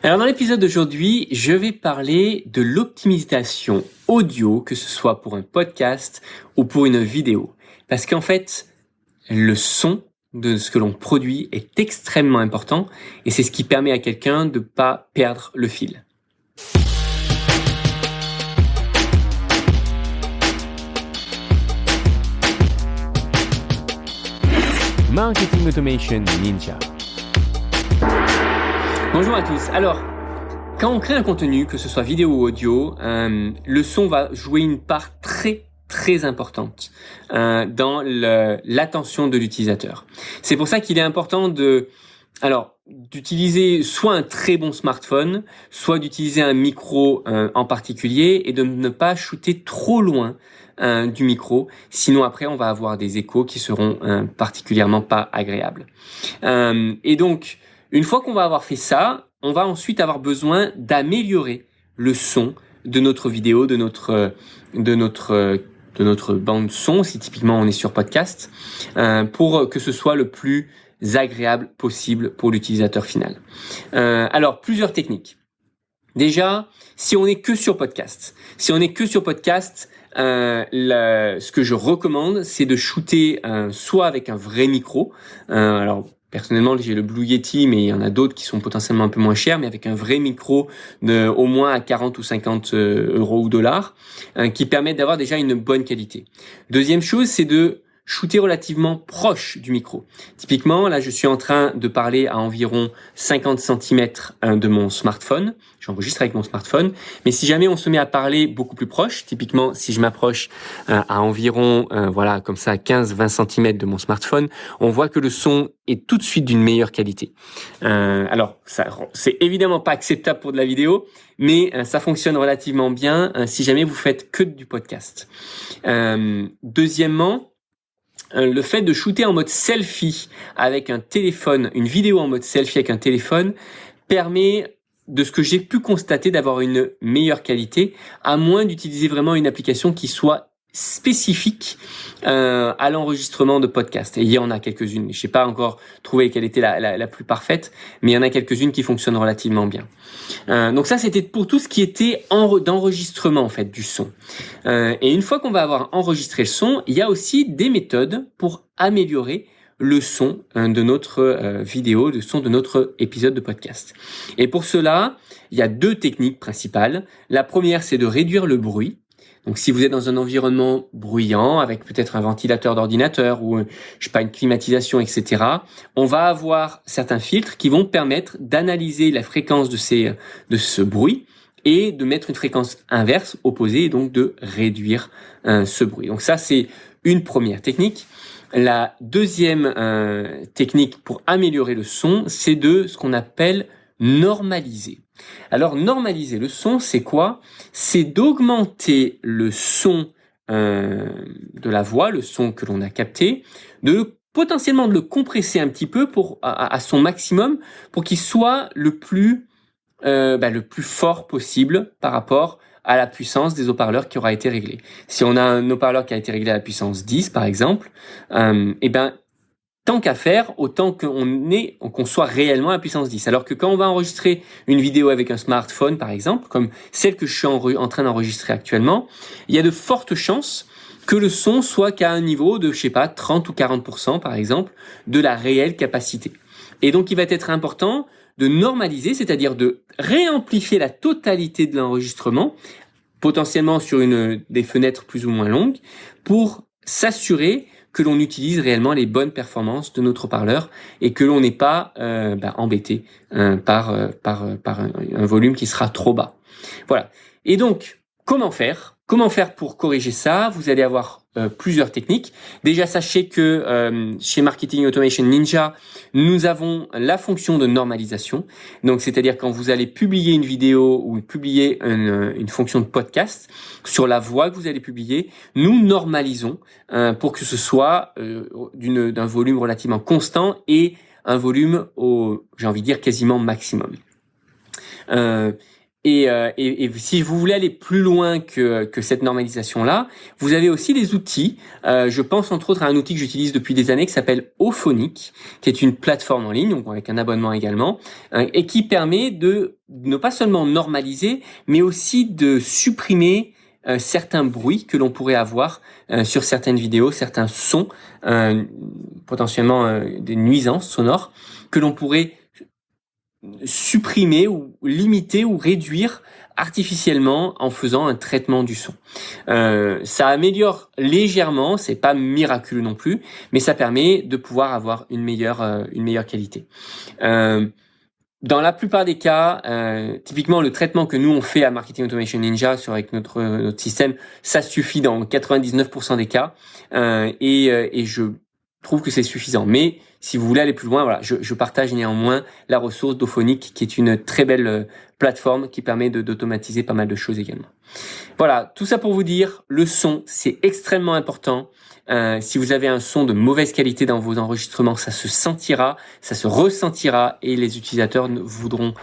Alors dans l'épisode d'aujourd'hui, je vais parler de l'optimisation audio, que ce soit pour un podcast ou pour une vidéo. Parce qu'en fait, le son de ce que l'on produit est extrêmement important et c'est ce qui permet à quelqu'un de ne pas perdre le fil. Marketing Automation Ninja. Bonjour à tous. Alors, quand on crée un contenu, que ce soit vidéo ou audio, le son va jouer une part très importante dans l'attention de l'utilisateur. C'est pour ça qu'il est important d'utiliser soit un très bon smartphone, soit d'utiliser un micro en particulier et de ne pas shooter trop loin du micro, sinon après on va avoir des échos qui seront particulièrement pas agréables. Et donc, une fois qu'on va avoir fait ça, on va ensuite avoir besoin d'améliorer le son de notre vidéo, de notre bande son, si typiquement on est sur podcast, pour que ce soit le plus agréable possible pour l'utilisateur final. Alors, plusieurs techniques. Déjà, si on n'est que sur podcast, ce que je recommande, c'est de shooter soit avec un vrai micro. Alors, personnellement, j'ai le Blue Yeti, mais il y en a d'autres qui sont potentiellement un peu moins chers, mais avec un vrai micro au moins à 40 ou 50 euros ou dollars, qui permettent d'avoir déjà une bonne qualité. Deuxième chose, c'est de shooter relativement proche du micro. Typiquement, là, je suis en train de parler à environ 50 cm de mon smartphone. J'enregistre avec mon smartphone. Mais si jamais on se met à parler beaucoup plus proche, typiquement, si je m'approche à environ, comme ça, 15-20 cm de mon smartphone, on voit que le son est tout de suite d'une meilleure qualité. Alors, ça, c'est évidemment pas acceptable pour de la vidéo, mais ça fonctionne relativement bien si jamais vous faites que du podcast. Deuxièmement, le fait de shooter en mode selfie avec un téléphone, une vidéo en mode selfie avec un téléphone, permet, de ce que j'ai pu constater, d'avoir une meilleure qualité, à moins d'utiliser vraiment une application qui soit spécifique à l'enregistrement de podcast. Et il y en a quelques-unes. Je n'ai pas encore trouvé quelle était la plus parfaite, mais il y en a quelques-unes qui fonctionnent relativement bien. Donc ça, c'était pour tout ce qui était d'enregistrement en fait du son. Et une fois qu'on va avoir enregistré le son, il y a aussi des méthodes pour améliorer le son de notre vidéo, le son de notre épisode de podcast. Et pour cela, il y a deux techniques principales. La première, c'est de réduire le bruit. Donc, si vous êtes dans un environnement bruyant, avec peut-être un ventilateur d'ordinateur ou, une climatisation, etc., on va avoir certains filtres qui vont permettre d'analyser la fréquence de ce bruit et de mettre une fréquence inverse, opposée, et donc de réduire ce bruit. Donc ça, c'est une première technique. La deuxième technique pour améliorer le son, c'est de ce qu'on appelle normaliser. Alors, normaliser le son, c'est quoi? C'est d'augmenter le son de la voix, le son que l'on a capté, potentiellement de le compresser un petit peu à son maximum pour qu'il soit le plus fort possible par rapport à la puissance des haut-parleurs qui aura été réglée. Si on a un haut-parleur qui a été réglé à la puissance 10, par exemple, tant qu'à faire, autant qu'on soit réellement à la puissance 10. Alors que quand on va enregistrer une vidéo avec un smartphone, par exemple, comme celle que je suis en train d'enregistrer actuellement, il y a de fortes chances que le son soit qu'à un niveau de, 30 ou 40%, par exemple, de la réelle capacité. Et donc, il va être important de normaliser, c'est-à-dire de réamplifier la totalité de l'enregistrement, potentiellement sur des fenêtres plus ou moins longues, pour s'assurer que l'on utilise réellement les bonnes performances de notre haut-parleur et que l'on n'est pas embêté par un volume qui sera trop bas. Voilà. Et donc, comment faire pour corriger ça? Vous allez avoir plusieurs techniques. Déjà, sachez que chez Marketing Automation Ninja, nous avons la fonction de normalisation. Donc, c'est-à-dire quand vous allez publier une vidéo ou publier une fonction de podcast sur la voix que vous allez publier, nous normalisons pour que ce soit d'un volume relativement constant et un volume quasiment maximum. Et si vous voulez aller plus loin que cette normalisation-là, vous avez aussi des outils. Je pense entre autres à un outil que j'utilise depuis des années qui s'appelle Auphonic, qui est une plateforme en ligne, donc avec un abonnement également, et qui permet de ne pas seulement normaliser, mais aussi de supprimer certains bruits que l'on pourrait avoir sur certaines vidéos, certains sons, potentiellement des nuisances sonores, que l'on pourrait supprimer ou limiter ou réduire artificiellement en faisant un traitement du son. Ça améliore légèrement, c'est pas miraculeux non plus, mais ça permet de pouvoir avoir une meilleure qualité. Dans la plupart des cas, typiquement le traitement que nous on fait à Marketing Automation Ninja avec notre système, ça suffit dans 99% des cas, et je trouve que c'est suffisant. Mais si vous voulez aller plus loin, voilà, je partage néanmoins la ressource d'Auphonic, qui est une très belle plateforme qui permet d'automatiser pas mal de choses également. Voilà, tout ça pour vous dire, le son, c'est extrêmement important. Si vous avez un son de mauvaise qualité dans vos enregistrements, ça se sentira, ça se ressentira, et les utilisateurs ne voudront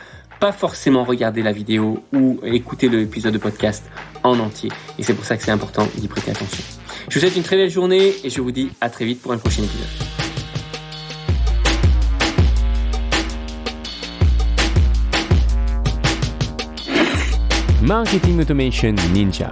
pas forcément regarder la vidéo ou écouter l'épisode de podcast en entier. Et c'est pour ça que c'est important d'y prêter attention. Je vous souhaite une très belle journée et je vous dis à très vite pour un prochain épisode. Marketing Automation Ninja.